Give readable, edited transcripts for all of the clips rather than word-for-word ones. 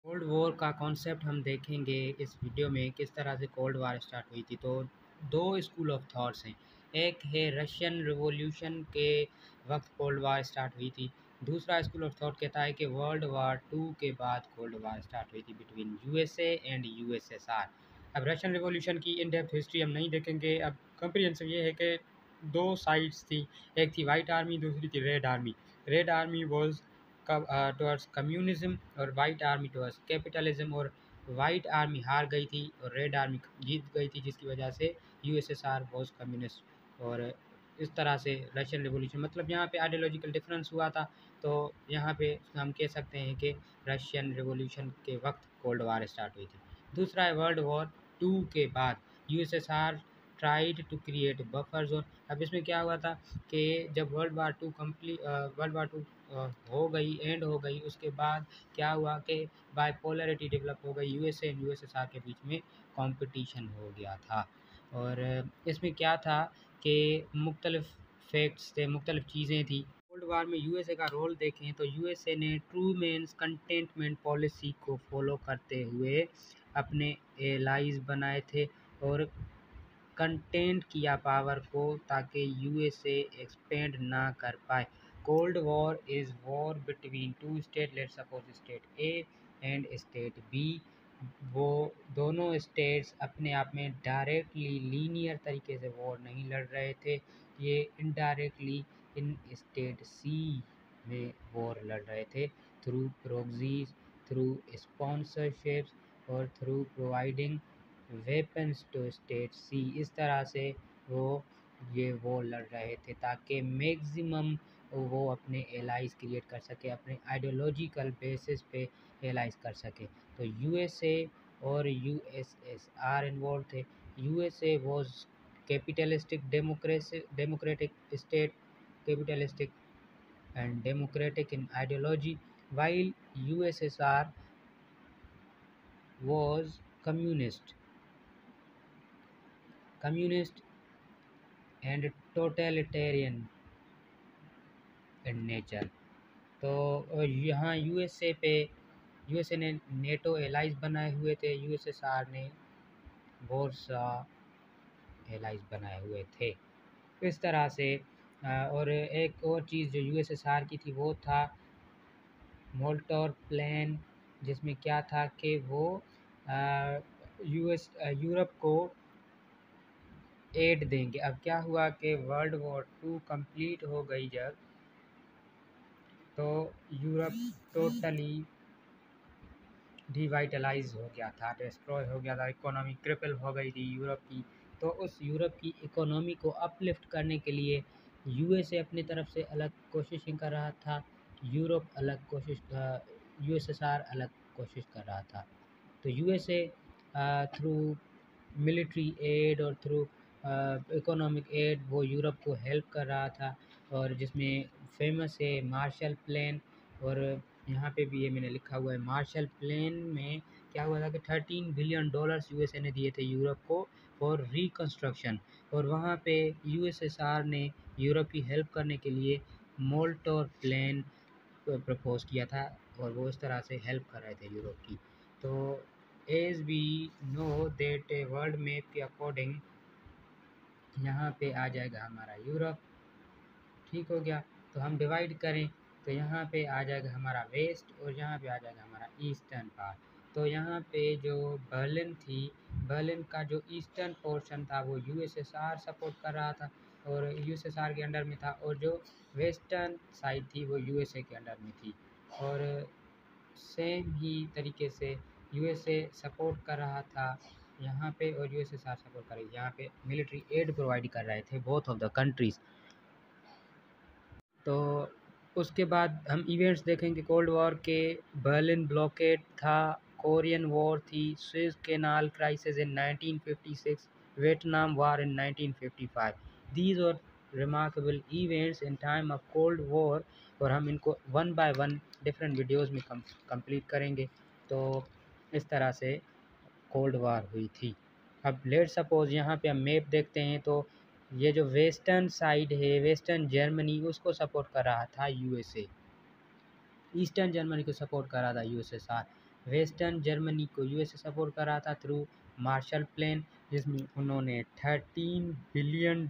Cold war का concept हम देखेंगे इस वीडियो में किस तरह से कोल्ड वॉर स्टार्ट हुई थी। तो दो स्कूल ऑफ थॉट्स हैं। एक है रशियन रिवॉल्यूशन के वक्त कोल्ड वॉर स्टार्ट हुई थी। दूसरा स्कूल ऑफ थॉट कहता है कि वर्ल्ड वार टू के बाद कोल्ड वॉर स्टार्ट हुई थी बिटवीन यूएसए एंड यूएसएसआर। अब रशियन रिवॉल्यूशन की इन डेप्थ हिस्ट्री हम नहीं देखेंगे। अब कंप्रिहेंसिव ये है कि दो साइड्स थी, एक थी वाइट आर्मी, दूसरी थी red army. Red army was towards communism और वाइट आर्मी टुवर्ड्स कैपिटलिज्म, और वाइट आर्मी हार गई थी और रेड आर्मी जीत गई थी, जिसकी वजह से यूएसएसआर वॉज कम्युनिस्ट। और इस तरह से रशियन रिवॉल्यूशन मतलब यहाँ पे आइडियोलॉजिकल डिफरेंस हुआ था। तो यहाँ पे हम कह सकते हैं कि रशियन रिवॉल्यूशन के वक्त कोल्ड वार स्टार्ट हुई थी। दूसरा है वर्ल्ड वॉर टू के बाद USSR tried to create buffer zone. अब इसमें क्या हुआ था कि जब वर्ल्ड वार टू हो गई, एंड हो गई, उसके बाद क्या हुआ कि बाइपोलरिटी डेवलप हो गई, यूएसए एंड यूएसएसआर के बीच में कंपटीशन हो गया था। और इसमें क्या था कि मुख्तलिफ फैक्ट्स थे, मुख्तलिफ चीज़ें थी। कोल्ड वार में यूएसए का रोल देखें तो यूएसए ने ट्रूमैन्स कंटेनमेंट पॉलिसी को फॉलो करते हुए अपने एलाइज बनाए थे और कंटेंट किया पावर को, ताकि यूएसए एक्सपेंड ना कर पाए। Cold war is war between two state, let's suppose state A and state B. वो दोनों स्टेट्स अपने आप में डायरेक्टली लीनियर तरीके से वॉर नहीं लड़ रहे थे, ये इनडायरेक्टली इन स्टेट सी में वॉर लड़ रहे थे थ्रू प्रोक्सीज, थ्रू स्पॉन्सरशिप्स और through providing weapons to state see. इस तरह से वो लड़ रहे थे ताकि मैक्सिमम वो अपने एलाइज क्रिएट कर सके, अपने आइडियोलॉजिकल बेसिस पे एलाइज कर सके। तो यूएसए और यूएसएसआर इन्वॉल्व थे। USA was capitalistic democratic state, capitalistic and democratic in ideology, while USSR was communist and totalitarian in nature। तो यहाँ यूएसए ने नेटो एलाइज बनाए हुए थे, यूएसएसआर ने वॉरसा एलाइज बनाए हुए थे। इस तरह से और एक और चीज़ जो यूएसएसआर की थी वो था मोल्टोर प्लान, जिसमें क्या था कि वो यूरोप को एड देंगे। अब क्या हुआ कि वर्ल्ड वॉर टू कंप्लीट हो गई जब, तो यूरोप टोटली डिवाइटलाइज हो गया था, डिस्ट्रॉय हो गया था, इकोनॉमी क्रिपल हो गई थी यूरोप की। तो उस यूरोप की इकोनॉमी को अपलिफ्ट करने के लिए यूएसए अपनी तरफ से अलग कोशिशें कर रहा था, यूरोप अलग कोशिश, यूएसएसआर अलग कोशिश कर रहा था। तो यूएसए थ्रू मिलिट्री एड और थ्रू इकोनॉमिक एड वो यूरोप को हेल्प कर रहा था, और जिसमें फेमस है मार्शल प्लान। और यहाँ पे भी ये मैंने लिखा हुआ है, मार्शल प्लान में क्या हुआ था कि $13 बिलियन यूएसए ने दिए थे यूरोप को फॉर रिकन्स्ट्रक्शन। और वहाँ पे यूएसएसआर ने यूरोप की हेल्प करने के लिए मोल्टोर प्लान प्रपोज किया था, और वो इस तरह से हेल्प कर रहे थे यूरोप की। तो as we know that world map के अकॉर्डिंग यहाँ पे आ जाएगा हमारा यूरोप, ठीक हो गया। तो हम डिवाइड करें तो यहाँ पे आ जाएगा हमारा वेस्ट, और यहाँ पे आ जाएगा हमारा ईस्टर्न पार्ट। तो यहाँ पे जो बर्लिन थी, बर्लिन का जो ईस्टर्न पोर्शन था वो यूएसएसआर सपोर्ट कर रहा था और यूएसएसआर के अंडर में था, और जो वेस्टर्न साइड थी वो यूएसए के अंडर में थी। और सेम ही तरीके से यूएसए सपोर्ट कर रहा था यहाँ पे, और यूएसएसआर सपोर्ट कर रही थी। यहाँ पे मिलिट्री एड प्रोवाइड कर रहे थे बोथ ऑफ द कंट्रीज़। तो उसके बाद हम इवेंट्स देखेंगे कोल्ड वॉर के। बर्लिन ब्लॉकेड था, कोरियन वॉर थी, Suez canal crisis in 1956, Vietnam war in 1955। These are remarkable events in time of cold war, और हम इनको one by one different videos में कंप्लीट करेंगे। तो इस तरह से कोल्ड वार हुई थी। अब लेट सपोज यहाँ पे हम मैप देखते हैं, तो ये जो वेस्टर्न साइड है, वेस्टर्न जर्मनी, उसको सपोर्ट कर रहा था यूएसए, ईस्टर्न जर्मनी को सपोर्ट कर रहा था यूएसएसआर। वेस्टर्न जर्मनी को यूएसए सपोर्ट कर रहा था थ्रू मार्शल प्लान, जिसमें उन्होंने 13 बिलियन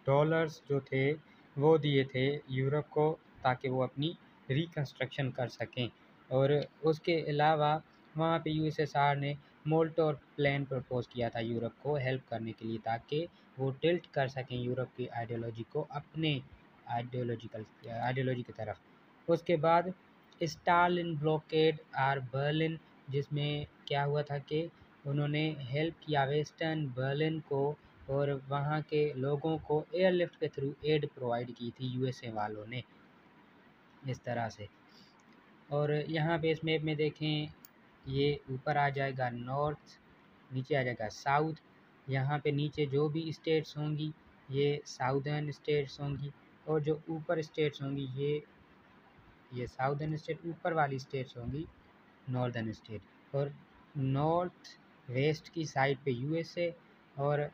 डॉलर्स जो थे वो दिए थे यूरोप को, ताकि वो अपनी रिकंस्ट्रक्शन कर सकें। और उसके अलावा वहाँ पे यूएसएसआर ने मोल्टोर प्लान प्रपोज किया था यूरोप को हेल्प करने के लिए, ताकि वो टिल्ट कर सकें यूरोप की आइडियोलॉजी को अपने आइडियोलॉजी की तरफ। उसके बाद स्टालिन ब्लॉकेड आर बर्लिन, जिसमें क्या हुआ था कि उन्होंने हेल्प किया वेस्टर्न बर्लिन को, और वहाँ के लोगों को एयरलिफ्ट के थ्रू एड प्रोवाइड की थी यूएसए वालों ने, इस तरह से। और यहाँ पे इस मैप में देखें, ये ऊपर आ जाएगा नॉर्थ, नीचे आ जाएगा साउथ। यहाँ पे नीचे जो भी स्टेट्स होंगी ये साउदर्न स्टेट्स होंगी, और जो ऊपर स्टेट्स होंगी ये साउदर्न स्टेट, ऊपर वाली स्टेट्स होंगी नॉर्दर्न स्टेट। और नॉर्थ वेस्ट की साइड पे यूएसए, और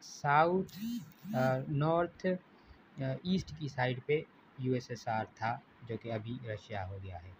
साउथ नॉर्थ ईस्ट की साइड पे यूएसएसआर था, जो कि अभी रशिया हो गया है।